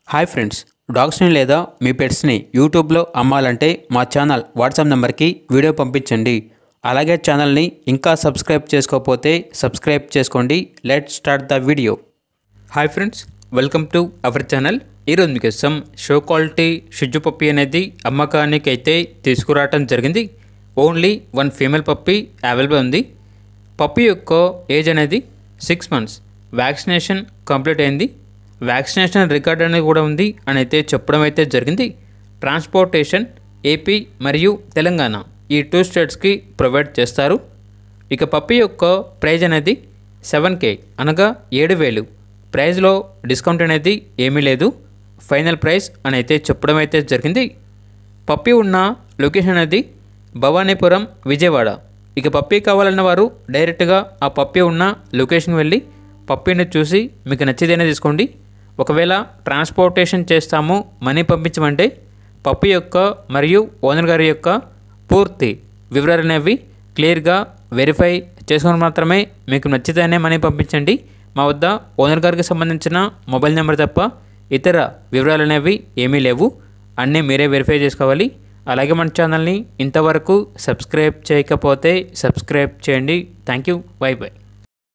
Hi friends, డాగ్స్ని లేదా మీ పెట్స్ని యూట్యూబ్లో అమ్మాలంటే మా ఛానల్ వాట్సాప్ నెంబర్కి వీడియో పంపించండి. అలాగే ఛానల్ని ఇంకా సబ్స్క్రైబ్ చేసుకోకపోతే సబ్స్క్రైబ్ చేసుకోండి. Let's start the video. Hi friends, welcome to our channel. ఈరోజు మీకోసం షో క్వాలిటీ షిజ్జు పప్పీ అనేది అమ్మకానికి అయితే తీసుకురావటం జరిగింది. ఓన్లీ 1 ఫీమేల్ పప్పీ అవైలబుల్ ఉంది. పప్పీ యొక్క ఏజ్ అనేది 6 months. వ్యాక్సినేషన్ కంప్లీట్ అయింది. వ్యాక్సినేషన్ రికార్డ్ అనేది కూడా ఉంది అని అయితే చెప్పడం అయితే జరిగింది. ట్రాన్స్పోర్టేషన్ ఏపీ మరియు తెలంగాణ ఈ 2 స్టేట్స్కి ప్రొవైడ్ చేస్తారు. ఇక పప్పీ యొక్క ప్రైజ్ అనేది 7K అనగా 7,000. ప్రైజ్లో డిస్కౌంట్ అనేది ఏమీ లేదు. ఫైనల్ ప్రైస్ అని అయితే చెప్పడం అయితే జరిగింది. పప్పీ ఉన్న లొకేషన్ అనేది భవానీపురం, విజయవాడ. ఇక పప్పీ కావాలన్న వారు డైరెక్ట్గా ఆ పప్పీ ఉన్న లొకేషన్కి వెళ్ళి పప్పీని చూసి మీకు నచ్చితేనే తీసుకోండి. ఒకవేళ ట్రాన్స్పోర్టేషన్ చేస్తాము, మనీ పంపించమంటే పప్పీ యొక్క మరియు ఓనర్ గారి యొక్క పూర్తి వివరాలు అనేవి క్లియర్గా వెరిఫై చేసుకొని మాత్రమే మీకు నచ్చితేనే మనీ పంపించండి. మా వద్ద ఓనర్ గారికి సంబంధించిన మొబైల్ నెంబర్ తప్ప ఇతర వివరాలు అనేవి ఏమీ లేవు. అన్నీ మీరే వెరిఫై చేసుకోవాలి. అలాగే మన ఛానల్ని ఇంతవరకు సబ్స్క్రైబ్ చేయకపోతే సబ్స్క్రైబ్ చేయండి. Thank you. By by.